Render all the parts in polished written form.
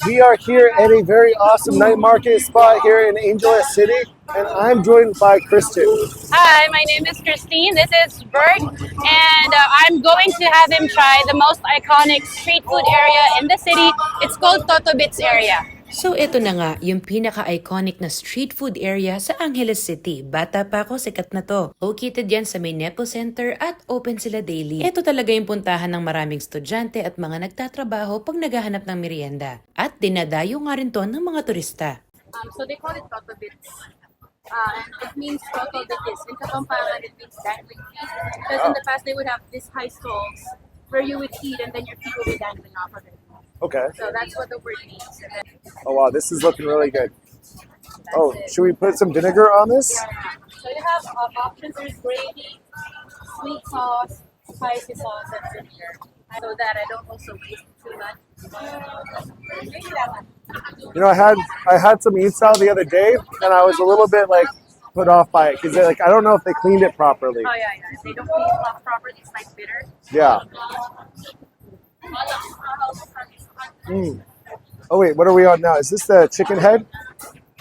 We are here at a very awesome night market spot here in Angels City, and I'm joined by Kristen. Hi, my name is Christine. This is Bert, and I'm going to have him try the most iconic street food area in the city. It's called Totobits area. So ito na nga, yung pinaka-iconic na street food area sa Angeles City. Bata pa ako, sikat na to. Located yan sa may Nepo Center at open sila daily. Ito talaga yung puntahan ng maraming estudyante at mga nagtatrabaho pag naghahanap ng merienda. At dinadayo nga rin to ng mga turista. So they call it Totobits. And it means Totobits. In Pampanga, it means dangling feet. Because in the past, they would have these high stalls where you would eat and then your feet would be dangling off of it. Okay. So that's what the word means. Oh wow, this is looking really good. Oh, should we put some vinegar on this? So you have options. There's gravy, sweet sauce, spicy sauce, and vinegar. So that I don't also waste too much. Maybe that one. You know, I had some eat salad the other day, and I was a little bit like put off by it because I don't know if they cleaned it properly. Oh yeah. If they don't clean it up properly, it's like bitter. Yeah. Mm. Oh wait, what are we on now? Is this the chicken head?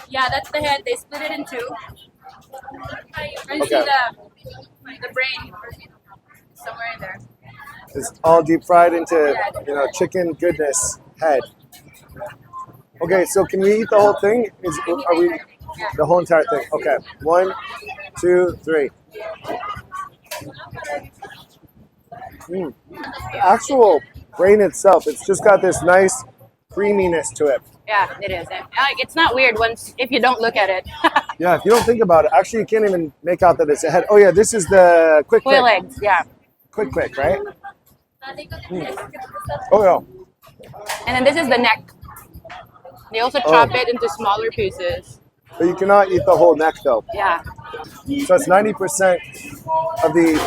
Yeah, that's the head. They split it in two. And you Okay. see the brain somewhere in there. It's all deep fried into chicken goodness head. Okay, so can we eat the whole thing? Are we the whole entire thing? Okay, 1, 2, 3. The actual brain itself, it's just got this nice creaminess to it. Yeah, it is. It's not weird if you don't look at it. Yeah, if you don't think about it, actually you can't even make out that it's a head. Oh yeah, this is the quick. Quail eggs, yeah. Quick, right? Oh yeah. And then this is the neck. They also chop it into smaller pieces. But you cannot eat the whole neck though. Yeah. So it's 90% of the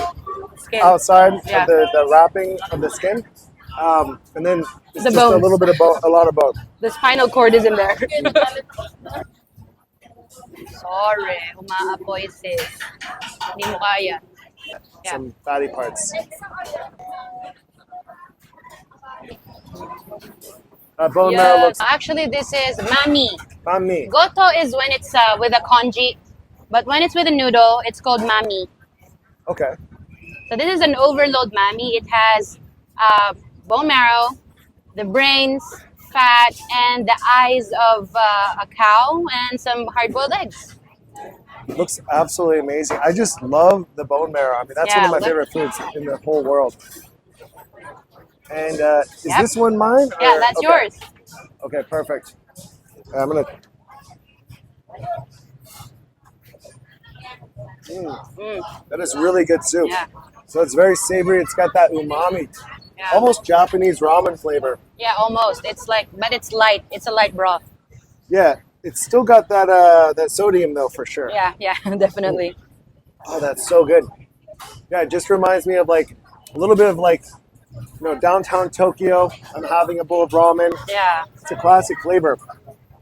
Skin. outside Yeah. of the wrapping of the skin. And then it's The just a bones. little bit of a lot of bone. The spinal cord is in there. Sorry, umaapoy sis. Hindi mo kaya. Yeah. Some fatty parts. Bone marrow looks Actually, this is mami. mami. Goto is when it's with a congee, but when it's with a noodle, it's called mami. Okay. So this is an overload mami. It has bone marrow, the brains, fat, and the eyes of a cow, and some hard-boiled eggs. Looks absolutely amazing. I just love the bone marrow. I mean, that's one of my favorite foods in the whole world. And is this one mine? Yeah, that's yours. Okay, perfect. I'm gonna. That is really good soup. Yeah. So it's very savory. It's got that umami, Yeah. almost Japanese ramen flavor. Yeah, almost. It's like, but it's light. It's a light broth. Yeah, it's still got that that sodium though for sure. Yeah, definitely. Oh, that's so good. Yeah, it just reminds me of like a little bit of like downtown Tokyo. I'm having a bowl of ramen. Yeah. It's a classic flavor.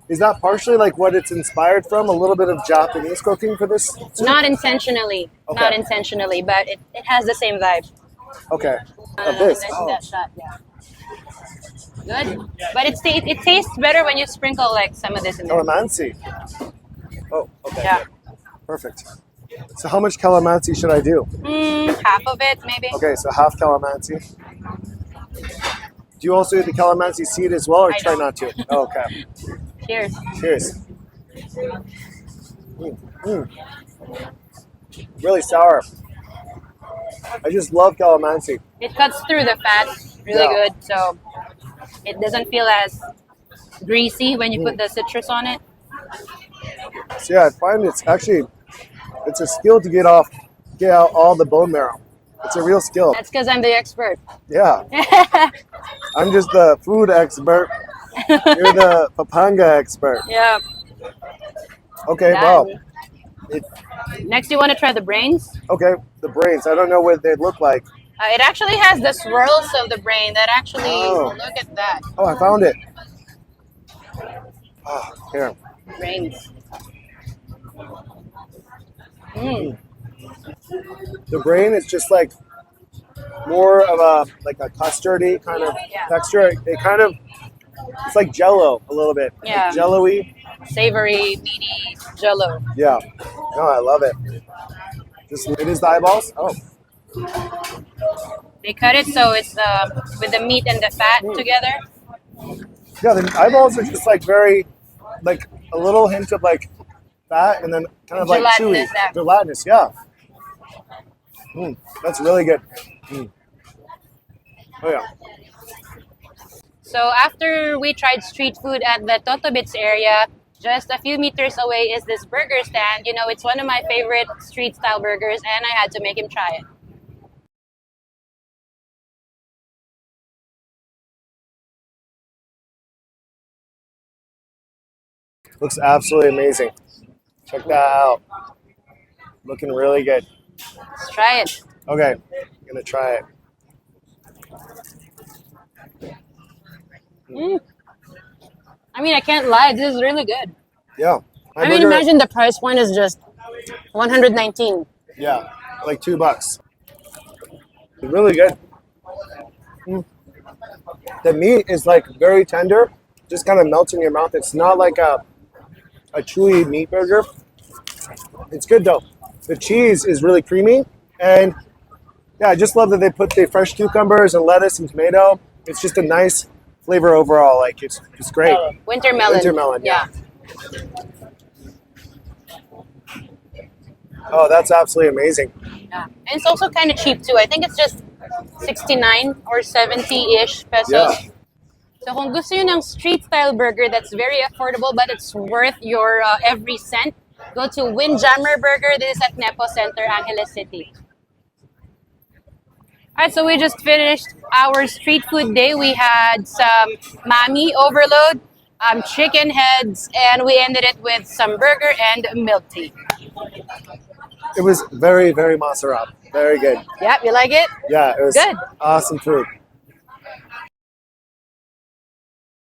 Is that partially like what it's inspired from? A little bit of Japanese cooking for this? Not intentionally. Okay. Not intentionally, but it has the same vibe. Okay. This. That's Oh. that shot, yeah. Good. But it tastes better when you sprinkle like some of this in there. Calamansi. Oh, okay. Yeah. Perfect. So how much calamansi should I do? Half of it, maybe. Okay, so half calamansi. Do you also eat the calamansi seed as well, or I try don't. not to? Oh, okay. Cheers. Cheers. Really sour. I just love calamansi. It cuts through the fat really Yeah. good, so it doesn't feel as greasy when you put the citrus on it. So yeah, I find it's a skill to get out all the bone marrow. It's a real skill. That's because I'm the expert. Yeah. I'm just the food expert. You're the Pampanga expert. Yeah. Okay, Done. well. Next, you want to try the brains? Okay, the brains. I don't know what they look like. It actually has the swirls of the brain that actually, Oh. look at that. Oh, I found it. Here. Brains. The brain is just like more of a custardy kind of texture. It kind of It's like Jello a little bbit. Yeah. Like Jello-y. Savory, meaty Jello. Yeah. No, I love it. Just it is the eyeballs. Oh, They cut it so it's with the meat and the fat together. yeah. The eyeballs are just like very, like a little hint of like fat, and then kind of like chewy, Gelatinous, yeah. gelatinous. Yeah. That's really good. Oh yeah. So after we tried street food at the Totobits area, just a few meters away is this burger stand. You know, it's one of my favorite street style burgers, and I had to make him try it. Looks absolutely amazing. Check that out. Looking really good. Let's try it. Okay, I'm gonna try it. I mean, I can't lie. This is really good. Yeah. My I mean, burger- imagine the price point is just 119. Yeah, like $2. Really good. The meat is like very tender, just kind of melts in your mouth. It's not like a chewy meat burger. It's good though. The cheese is really creamy, and yeah, I just love that they put the fresh cucumbers and lettuce and tomato. It's just a nice flavor overall. Like it's great. Winter melon. Winter melon, yeah. Oh, that's absolutely amazing. Yeah. And it's also kind of cheap too. I think it's just 69 or 70-ish pesos. Yeah. So kung gusto yun ng street style burger that's very affordable but it's worth your every cent, go to Windjammer Burger. This is at Nepo Center, Angeles City. Alright, so we just finished our street food day. We had some mami overload, chicken heads, and we ended it with some burger and milk tea. It was very, very masarap. Very good. Yep, you like it? Yeah, it was Good. awesome food.